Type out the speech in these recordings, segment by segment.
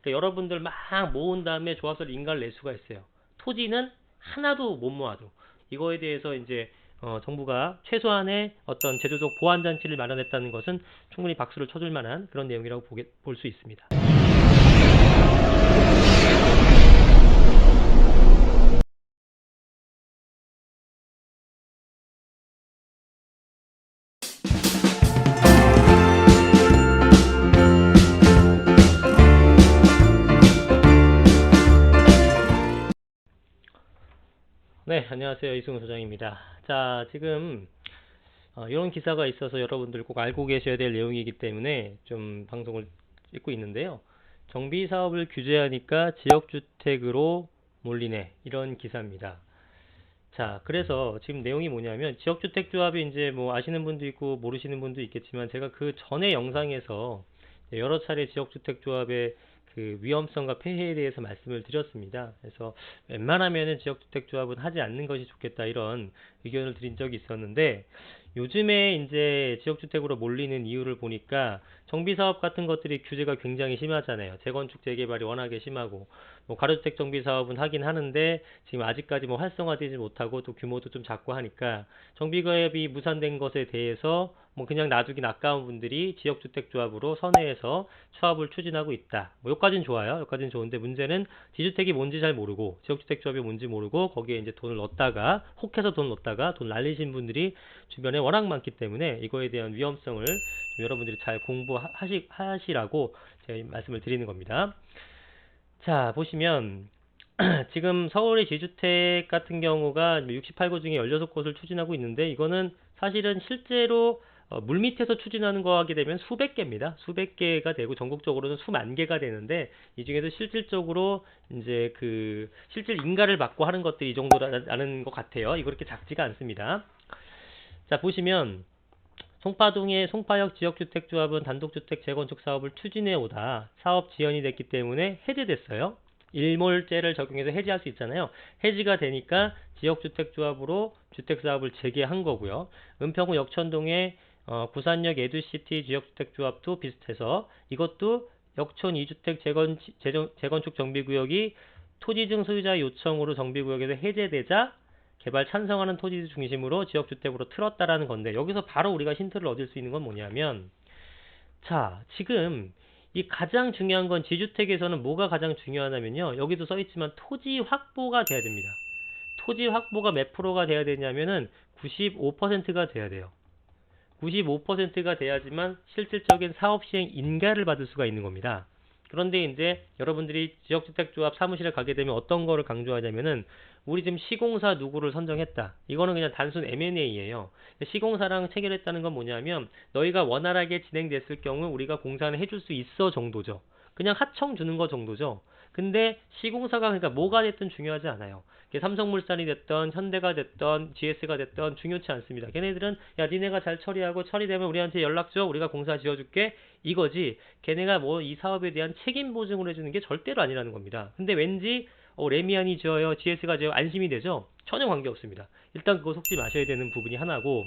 그러니까 여러분들 막 모은 다음에 조합설 인가를 낼 수가 있어요. 토지는 하나도 못 모아도. 이거에 대해서 이제 정부가 최소한의 어떤 제도적 보완 장치를 마련했다는 것은 충분히 박수를 쳐줄 만한 그런 내용이라고 볼 수 있습니다. 네, 안녕하세요. 이승우 소장입니다. 자, 지금 이런 기사가 있어서 여러분들 꼭 알고 계셔야 될 내용이기 때문에 좀 방송을 찍고 있는데요. 정비사업을 규제하니까 지역주택으로 몰리네, 이런 기사입니다. 자, 그래서 지금 내용이 뭐냐면 지역주택조합이 이제 뭐 아시는 분도 있고 모르시는 분도 있겠지만 제가 그 전에 영상에서 여러 차례 지역주택조합의 그 위험성과 폐해에 대해서 말씀을 드렸습니다. 그래서 웬만하면은 지역주택조합은 하지 않는 것이 좋겠다 이런 의견을 드린 적이 있었는데 요즘에 이제 지역주택으로 몰리는 이유를 보니까 정비사업 같은 것들이 규제가 굉장히 심하잖아요. 재건축 재개발이 워낙에 심하고 뭐 가로주택 정비사업은 하긴 하는데 지금 아직까지 뭐 활성화되지 못하고 또 규모도 좀 작고 하니까 정비가입이 무산된 것에 대해서 뭐 그냥 놔두긴 아까운 분들이 지역주택조합으로 선회해서 사업을 추진하고 있다. 뭐 여기까지는 좋아요. 여기까지는 좋은데 문제는 지주택이 뭔지 잘 모르고 지역주택조합이 뭔지 모르고 거기에 이제 돈을 넣었다가 혹해서 돈 넣었다가 돈 날리신 분들이 주변에 워낙 많기 때문에 이거에 대한 위험성을 좀 여러분들이 잘 공부하시라고 제가 말씀을 드리는 겁니다. 자, 보시면 지금 서울의 지주택 같은 경우가 68구 중에 16곳을 추진하고 있는데 이거는 사실은 실제로 물밑에서 추진하는 거 하게 되면 수백 개입니다. 수백 개가 되고 전국적으로는 수만 개가 되는데 이 중에서 실질적으로 이제 그 실질 인가를 받고 하는 것들이 이 정도라는 것 같아요. 이거 그렇게 작지가 않습니다. 자, 보시면 송파동의 송파역 지역주택조합은 단독주택 재건축 사업을 추진해 오다 사업 지연이 됐기 때문에 해제됐어요. 일몰제를 적용해서 해지할 수 있잖아요. 해지가 되니까 지역주택조합으로 주택사업을 재개한 거고요. 은평구 역천동의 구산역 에듀시티 지역주택조합도 비슷해서 이것도 역촌 2주택 재건축 정비구역이 토지증 소유자 요청으로 정비구역에서 해제되자 개발 찬성하는 토지 중심으로 지역주택으로 틀었다라는 건데 여기서 바로 우리가 힌트를 얻을 수 있는 건 뭐냐면 자, 지금 이 가장 중요한 건 지주택에서는 뭐가 가장 중요하냐면요. 여기도 써있지만 토지 확보가 돼야 됩니다. 토지 확보가 몇 프로가 돼야 되냐면은 95%가 돼야 돼요. 95%가 돼야지만 실질적인 사업 시행 인가를 받을 수가 있는 겁니다. 그런데 이제 여러분들이 지역주택조합 사무실에 가게 되면 어떤 거를 강조하냐면은 우리 지금 시공사 누구를 선정했다. 이거는 그냥 단순 M&A예요. 시공사랑 체결했다는 건 뭐냐면 너희가 원활하게 진행됐을 경우 우리가 공사는 해줄 수 있어 정도죠. 그냥 하청 주는 거 정도죠. 근데 시공사가 그러니까 뭐가 됐든 중요하지 않아요. 삼성물산이 됐던 현대가 됐던 GS가 됐던 중요치 않습니다. 걔네들은 야 니네가 잘 처리하고 처리되면 우리한테 연락 줘. 우리가 공사 지어줄게. 이거지. 걔네가 뭐 이 사업에 대한 책임 보증을 해주는 게 절대로 아니라는 겁니다. 근데 왠지 레미안이 지어요. GS가 지어요. 안심이 되죠? 전혀 관계없습니다. 일단 그거 속지 마셔야 되는 부분이 하나고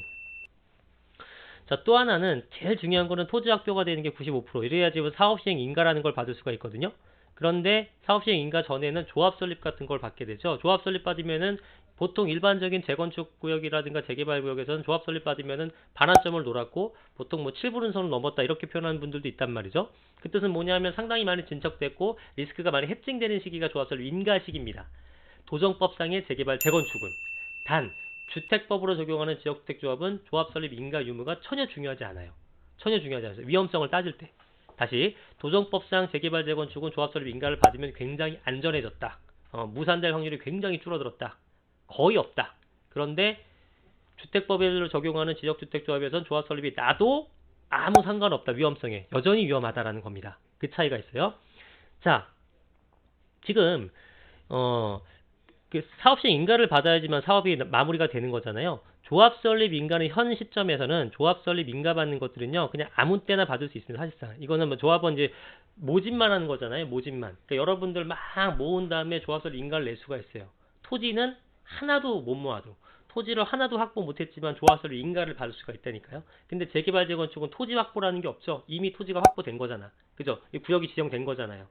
자, 또 하나는 제일 중요한 거는 토지 확보가 되는 게 95%. 이래야지 사업 시행 인가라는 걸 받을 수가 있거든요. 그런데 사업 시행 인가 전에는 조합 설립 같은 걸 받게 되죠. 조합 설립 받으면은 보통 일반적인 재건축 구역이라든가 재개발 구역에서는 조합 설립 받으면은 반환점을 놀았고 보통 뭐 7분선을 넘었다 이렇게 표현하는 분들도 있단 말이죠. 그 뜻은 뭐냐면 상당히 많이 진척됐고 리스크가 많이 해증되는 시기가 조합 설립 인가 시기입니다. 도정법상의 재개발 재건축은 단 주택법으로 적용하는 지역주택조합은 조합 설립 인가 유무가 전혀 중요하지 않아요. 전혀 중요하지 않아요. 위험성을 따질 때. 다시 도정법상 재개발 재건축은 조합 설립 인가를 받으면 굉장히 안전해졌다. 무산될 확률이 굉장히 줄어들었다. 거의 없다. 그런데 주택법에 적용하는 지역주택조합에서는 조합 설립이 나도 아무 상관없다. 위험성에. 여전히 위험하다라는 겁니다. 그 차이가 있어요. 자, 지금 그 사업 시행 인가를 받아야지만 사업이 마무리가 되는 거잖아요. 조합 설립 인가는 현 시점에서는 조합 설립 인가 받는 것들은요. 그냥 아무 때나 받을 수 있습니다. 사실상. 이거는 뭐 조합원 이제 모집만 하는 거잖아요. 모집만. 그러니까 여러분들 막 모은 다음에 조합 설립 인가를 낼 수가 있어요. 토지는 하나도 못 모아도. 토지를 하나도 확보 못했지만 조합 설립 인가를 받을 수가 있다니까요. 근데 재개발 재건축은 토지 확보라는 게 없죠. 이미 토지가 확보된 거잖아. 그죠? 이 구역이 지정된 거잖아요.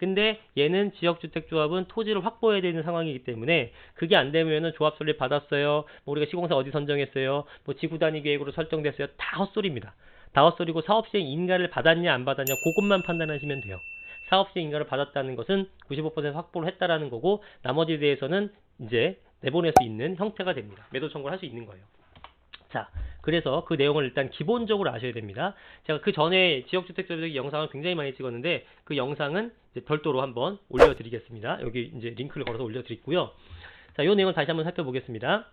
근데 얘는 지역주택조합은 토지를 확보해야 되는 상황이기 때문에 그게 안 되면은 조합 설립 받았어요. 뭐 우리가 시공사 어디 선정했어요. 뭐 지구 단위 계획으로 설정됐어요. 다 헛소리입니다. 다 헛소리고 사업시행 인가를 받았냐 안 받았냐 그것만 판단하시면 돼요. 사업시행 인가를 받았다는 것은 95% 확보를 했다라는 거고 나머지에 대해서는 이제 내보낼 수 있는 형태가 됩니다. 매도 청구를 할 수 있는 거예요. 자, 그래서 그 내용을 일단 기본적으로 아셔야 됩니다. 제가 그 전에 지역주택조합 영상을 굉장히 많이 찍었는데 그 영상은 이제 별도로 한번 올려드리겠습니다. 여기 이제 링크를 걸어서 올려드리고요. 자, 이 내용을 다시 한번 살펴보겠습니다.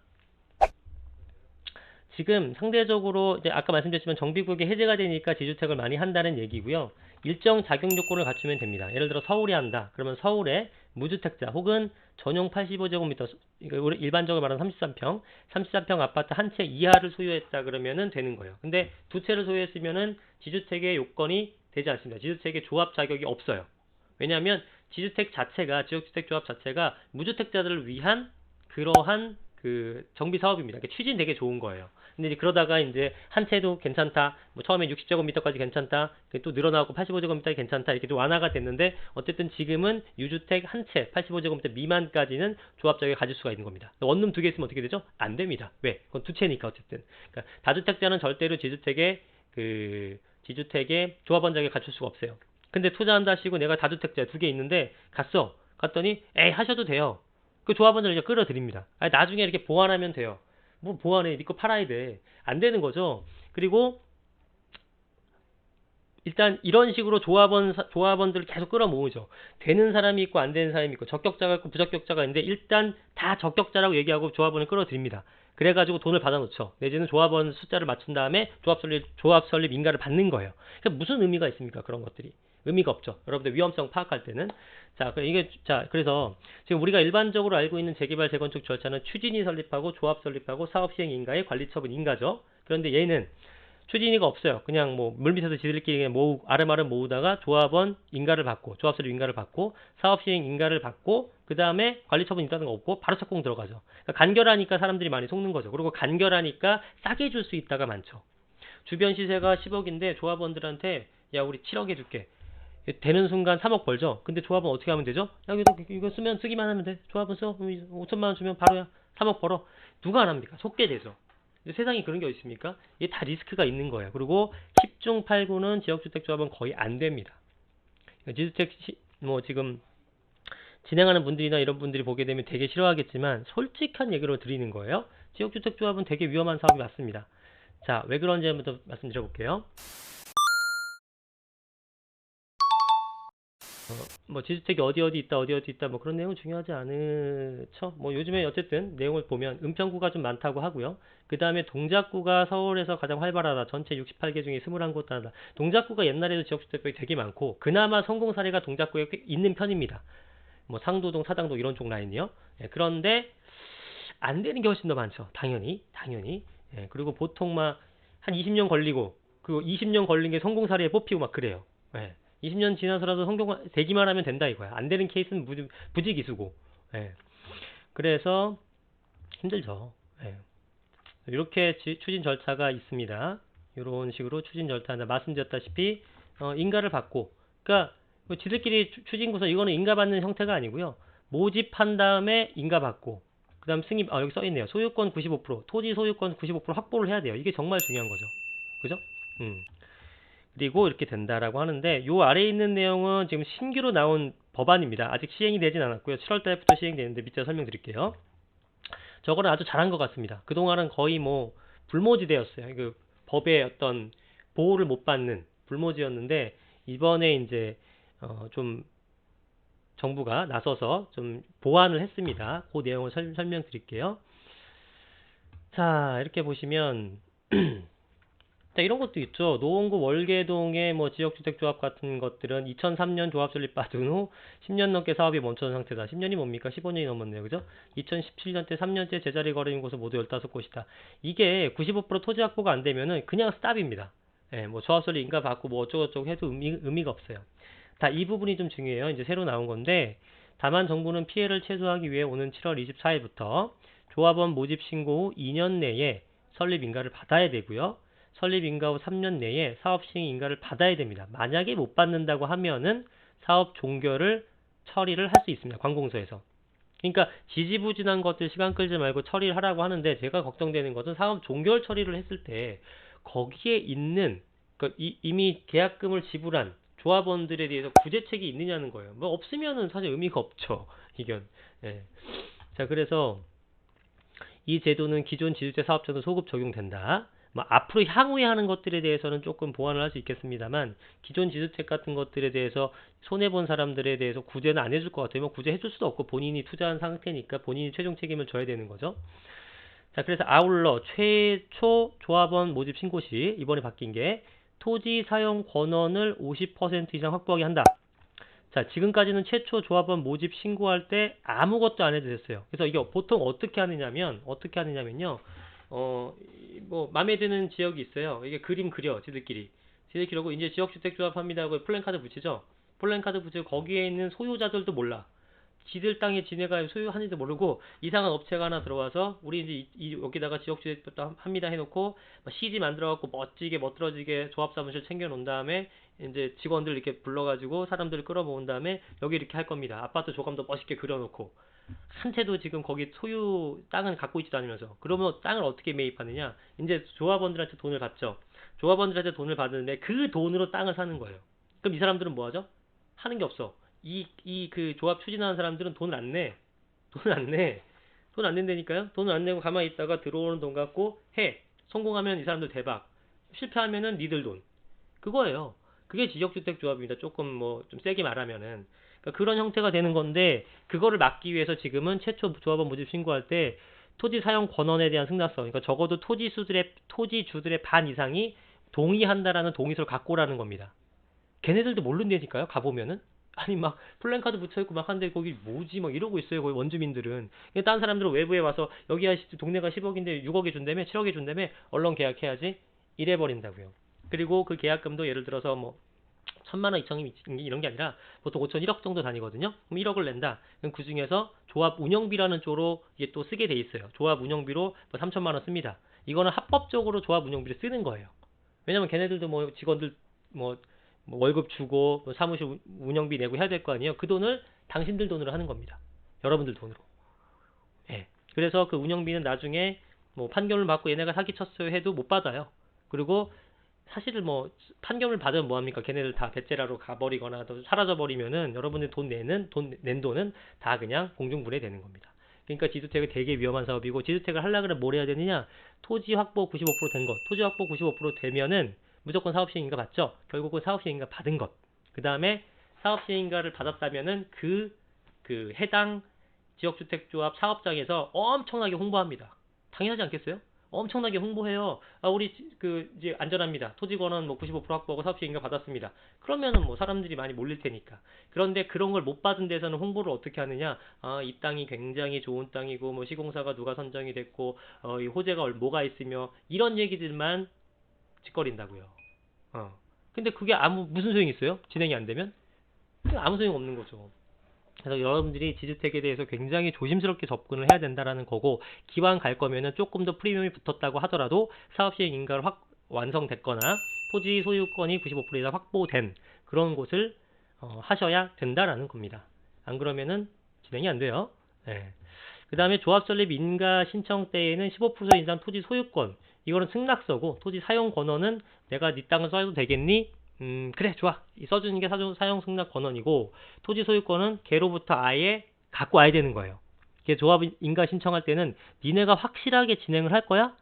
지금 상대적으로 이제 아까 말씀드렸지만 정비구역이 해제가 되니까 지주택을 많이 한다는 얘기고요. 일정 자격 요건을 갖추면 됩니다. 예를 들어 서울에 한다. 그러면 서울에 무주택자 혹은 전용 85제곱미터 일반적으로 말하는 33평 아파트 한 채 이하를 소유했다 그러면은 되는 거예요. 근데 두 채를 소유했으면은 지주택의 요건이 되지 않습니다. 지주택의 조합 자격이 없어요. 왜냐하면 지주택 자체가 지역주택 조합 자체가 무주택자들을 위한 그러한 그 정비 사업입니다. 추진 되게 좋은 거예요. 근데 이제 그러다가 이제 한 채도 괜찮다. 뭐 처음에 60제곱미터까지 괜찮다. 또 늘어나고 85제곱미터 괜찮다. 이렇게 좀 완화가 됐는데 어쨌든 지금은 유주택 한 채 85제곱미터 미만까지는 조합 자격을 가질 수가 있는 겁니다. 원룸 두 개 있으면 어떻게 되죠? 안 됩니다. 왜? 그건 두 채니까 어쨌든. 그러니까 다주택자는 절대로 지주택의 조합원 자격을 갖출 수가 없어요. 근데 투자한다 하시고 내가 다주택자 두 개 있는데 갔더니 에이 하셔도 돼요. 그 조합원들을 이제 끌어들입니다. 아니, 나중에 이렇게 보완하면 돼요. 뭐 보완해? 네 거 팔아야 돼. 안 되는 거죠. 그리고 일단 이런 식으로 조합원들을 계속 끌어모으죠. 되는 사람이 있고 안 되는 사람이 있고 적격자가 있고 부적격자가 있는데 일단 다 적격자라고 얘기하고 조합원을 끌어들입니다. 그래가지고 돈을 받아놓죠. 내지는 조합원 숫자를 맞춘 다음에 조합 설립 인가를 받는 거예요. 그러니까 무슨 의미가 있습니까? 그런 것들이. 의미가 없죠. 여러분들 위험성 파악할 때는. 그래서 지금 우리가 일반적으로 알고 있는 재개발 재건축 절차는 추진이 설립하고 조합 설립하고 사업시행 인가의 관리처분 인가죠. 그런데 얘는 추진이가 없어요. 그냥 뭐 물밑에서 지들끼리 아름아름 모으다가 조합원 인가를 받고 조합 설립 인가를 받고 사업시행 인가를 받고 그 다음에 관리처분 있다는 거 없고 바로 착공 들어가죠. 그러니까 간결하니까 사람들이 많이 속는 거죠. 그리고 간결하니까 싸게 줄 수 있다가 많죠. 주변 시세가 10억인데 조합원들한테 야 우리 7억 해줄게. 되는 순간 3억 벌죠. 근데 조합은 어떻게 하면 되죠? 야 이거 쓰기만 하면 돼. 조합은 써. 5천만 원 주면 바로야. 3억 벌어. 누가 안 합니까? 속게 되죠. 세상에 그런 게 어디 있습니까? 이게 다 리스크가 있는 거예요. 그리고 10중 8구는 지역주택조합은 거의 안 됩니다. 지주택 지금 진행하는 분들이나 이런 분들이 보게 되면 되게 싫어하겠지만 솔직한 얘기로 드리는 거예요. 지역주택조합은 되게 위험한 사업이 맞습니다. 자, 왜 그런지 한번 말씀드려 볼게요. 뭐 지주택이 어디 있다 뭐 그런 내용은 중요하지 않죠. 뭐 요즘에 어쨌든 내용을 보면 은평구가 좀 많다고 하고요. 그 다음에 동작구가 서울에서 가장 활발하다. 전체 68개 중에 21곳 하다. 동작구가 옛날에도 지역주택법이 되게 많고 그나마 성공 사례가 동작구에 꽤 있는 편입니다. 뭐 상도동, 사당동 이런 쪽 라인이요. 그런데 안 되는 게 훨씬 더 많죠. 당연히. 그리고 보통 막 한 20년 걸리고 그 20년 걸린 게 성공 사례에 뽑히고 막 그래요. 20년 지나서라도 되기만 하면 된다 이거야. 안 되는 케이스는 부지기수고. 그래서 힘들죠. 이렇게 추진 절차가 있습니다. 이런 식으로 추진 절차. 말씀드렸다시피 인가를 받고, 그러니까 지들끼리 추진구서 이거는 인가 받는 형태가 아니고요. 모집한 다음에 인가 받고, 그다음 승인. 여기 써 있네요. 소유권 95%, 토지 소유권 95% 확보를 해야 돼요. 이게 정말 중요한 거죠. 그죠? 그리고 이렇게 된다라고 하는데 요 아래에 있는 내용은 지금 신규로 나온 법안입니다. 아직 시행이 되진 않았고요. 7월 달부터 시행되는데 밑에 설명드릴게요. 저거는 아주 잘한 것 같습니다. 그동안은 거의 뭐 불모지대였어요. 그 법의 어떤 보호를 못 받는 불모지였는데 이번에 이제 좀 정부가 나서서 좀 보완을 했습니다. 그 내용을 설명드릴게요. 자, 이렇게 보시면 자, 이런 것도 있죠. 노원구 월계동의 뭐 지역주택조합 같은 것들은 2003년 조합 설립 받은 후 10년 넘게 사업이 멈춰선 상태다. 10년이 뭡니까? 15년이 넘었네요. 그죠? 2017년 때 3년째 제자리 거래인 곳은 모두 15곳이다. 이게 95% 토지 확보가 안 되면은 그냥 스탑입니다. 뭐 조합 설립 인가 받고 뭐 어쩌고저쩌고 해도 의미가 없어요. 다 이 부분이 좀 중요해요. 이제 새로 나온 건데 다만 정부는 피해를 최소화하기 위해 오는 7월 24일부터 조합원 모집 신고 후 2년 내에 설립 인가를 받아야 되고요. 설립 인가 후 3년 내에 사업 시행 인가를 받아야 됩니다. 만약에 못 받는다고 하면은 사업 종결을 처리를 할 수 있습니다. 관공서에서. 그러니까 지지부진한 것들 시간 끌지 말고 처리를 하라고 하는데 제가 걱정되는 것은 사업 종결 처리를 했을 때 거기에 있는 이미 계약금을 지불한 조합원들에 대해서 구제책이 있느냐는 거예요. 뭐 없으면은 사실 의미가 없죠. 이건. 예. 자, 그래서 이 제도는 기존 지주택 사업자도 소급 적용된다. 뭐 앞으로 향후에 하는 것들에 대해서는 조금 보완을 할 수 있겠습니다만 기존 지주택 같은 것들에 대해서 손해본 사람들에 대해서 구제는 안 해줄 것 같아요. 뭐 구제해줄 수도 없고 본인이 투자한 상태니까 본인이 최종 책임을 져야 되는 거죠. 자, 그래서 아울러 최초 조합원 모집 신고 시 이번에 바뀐 게 토지 사용 권원을 50% 이상 확보하게 한다. 자, 지금까지는 최초 조합원 모집 신고할 때 아무것도 안 해도 됐어요. 그래서 이게 보통 어떻게 하느냐면요. 뭐 마음에 드는 지역이 있어요. 이게 그림 그려 지들끼리고 이제 지역주택 조합합니다 하고 플랜카드 붙이죠. 플랜카드 붙이고 거기에 있는 소유자들도 몰라. 지들 땅에 지네가 소유하는지도 모르고 이상한 업체가 하나 들어와서 우리 이제 여기다가 지역주택도 합니다 해놓고 CG 만들어갖고 멋들어지게 조합사무실 챙겨놓은 다음에 이제 직원들 이렇게 불러가지고 사람들을 끌어모은 다음에 여기 이렇게 할 겁니다. 아파트 조감도 멋있게 그려놓고 한 채도 지금 거기 소유 땅은 갖고 있지도 않으면서. 그러면 땅을 어떻게 매입하느냐? 이제 조합원들한테 돈을 받죠. 조합원들한테 돈을 받는데 그 돈으로 땅을 사는 거예요. 그럼 이 사람들은 뭐 하죠? 하는 게 없어. 그 조합 추진하는 사람들은 돈을 안 내. 돈 안 낸다니까요? 돈을 안 내고 가만히 있다가 들어오는 돈 갖고 해. 성공하면 이 사람들 대박. 실패하면은 니들 돈. 그거예요. 그게 지역주택 조합입니다. 조금 뭐 좀 세게 말하면은. 그러니까 그런 형태가 되는 건데 그거를 막기 위해서 지금은 최초 조합원 모집 신고할 때 토지 사용 권원에 대한 승낙서, 그러니까 적어도 토지주들의 반 이상이 동의한다라는 동의서를 갖고 오라는 겁니다. 걔네들도 모른다니까요. 가보면은. 아니 막 플랜카드 붙여있고 막 한데 거기 뭐지 막 이러고 있어요. 거기 원주민들은. 다른 사람들은 외부에 와서 여기야 동네가 10억인데 6억에 준다며 7억에 준다며 얼른 계약해야지 이래버린다고요. 그리고 그 계약금도 예를 들어서 뭐 1000만 원, 2000원 이런 게 아니라 보통 5천, 1억 정도 다니거든요. 그럼 1억을 낸다. 그럼 그 중에서 조합 운영비라는 쪽으로 이게 또 쓰게 돼 있어요. 조합 운영비로 뭐 3천만 원 씁니다. 이거는 합법적으로 조합 운영비를 쓰는 거예요. 왜냐면 걔네들도 뭐 직원들 뭐 월급 주고 뭐 사무실 운영비 내고 해야 될 거 아니에요. 그 돈을 당신들 돈으로 하는 겁니다. 여러분들 돈으로. 예. 그래서 그 운영비는 나중에 뭐 판결을 받고 얘네가 사기쳤어요 해도 못 받아요. 그리고 사실은 뭐 판결을 받으면 뭐합니까? 걔네들 다 배째라로 가버리거나 또 사라져버리면은 여러분들 낸 돈은 다 그냥 공중분해되는 겁니다. 그러니까 지주택은 되게 위험한 사업이고 지주택을 하려고 그러면 뭘 해야 되느냐? 토지 확보 95% 된 것. 토지 확보 95% 되면은 무조건 사업시행인가 받죠? 결국은 사업시행인가 받은 것. 그 다음에 사업시행인가를 받았다면은 그 해당 지역주택조합 사업장에서 엄청나게 홍보합니다. 당연하지 않겠어요? 엄청나게 홍보해요. 우리 이제 안전합니다. 토지권은 뭐 95% 확보하고 사업시행인가 받았습니다. 그러면은 뭐 사람들이 많이 몰릴 테니까. 그런데 그런 걸 못 받은 데서는 홍보를 어떻게 하느냐? 이 땅이 굉장히 좋은 땅이고 뭐 시공사가 누가 선정이 됐고 이 호재가 뭐가 있으며 이런 얘기들만 짓거린다고요. 근데 그게 무슨 소용이 있어요? 진행이 안 되면? 아무 소용 없는 거죠. 그래서 여러분들이 지주택에 대해서 굉장히 조심스럽게 접근을 해야 된다라는 거고, 기왕 갈 거면은 조금 더 프리미엄이 붙었다고 하더라도 사업시행 인가가 완성됐거나 토지 소유권이 95% 이상 확보된 그런 곳을 하셔야 된다라는 겁니다. 안 그러면은 진행이 안 돼요. 네. 그 다음에 조합 설립 인가 신청 때에는 15% 이상 토지 소유권, 이거는 승낙서고, 토지 사용 권한은 내가 네 땅을 써도 되겠니? 그래, 좋아. 써주는 게 사용 승낙 권한이고, 토지 소유권은 걔로부터 아예 갖고 와야 되는 거예요. 조합 인가 신청할 때는 니네가 확실하게 진행을 할 거야?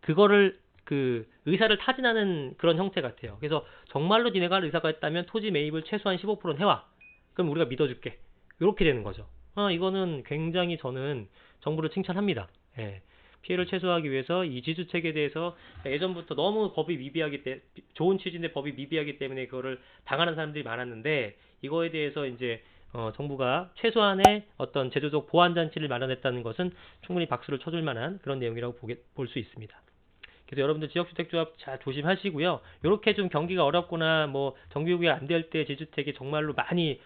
그거를 의사를 타진하는 그런 형태 같아요. 그래서 정말로 니네가 의사가 있다면 토지 매입을 최소한 15%는 해와. 그럼 우리가 믿어줄게. 이렇게 되는 거죠. 이거는 굉장히 저는 정부를 칭찬합니다. 예. 피해를 최소화하기 위해서 이 지주택에 대해서 예전부터 너무 법이 좋은 취지인데 법이 미비하기 때문에 그거를 당하는 사람들이 많았는데, 이거에 대해서 이제 정부가 최소한의 어떤 제도적 보완장치를 마련했다는 것은 충분히 박수를 쳐줄 만한 그런 내용이라고 볼 수 있습니다. 그래서 여러분들 지역주택조합 잘 조심하시고요. 이렇게 좀 경기가 어렵거나 뭐 정비구역이 안 될 때 지주택이 정말로 많이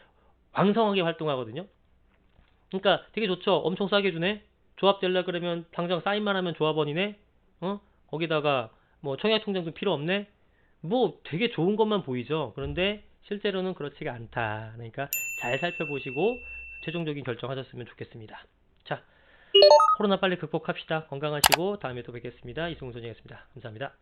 왕성하게 활동하거든요. 그러니까 되게 좋죠. 엄청 싸게 주네. 조합 되려 그러면 당장 사인만 하면 조합원이네. 거기다가 뭐 청약통장도 필요 없네. 뭐 되게 좋은 것만 보이죠. 그런데 실제로는 그렇지가 않다. 그러니까 잘 살펴보시고 최종적인 결정하셨으면 좋겠습니다. 자, 코로나 빨리 극복합시다. 건강하시고 다음에 또 뵙겠습니다. 이승훈 소장이었습니다. 감사합니다.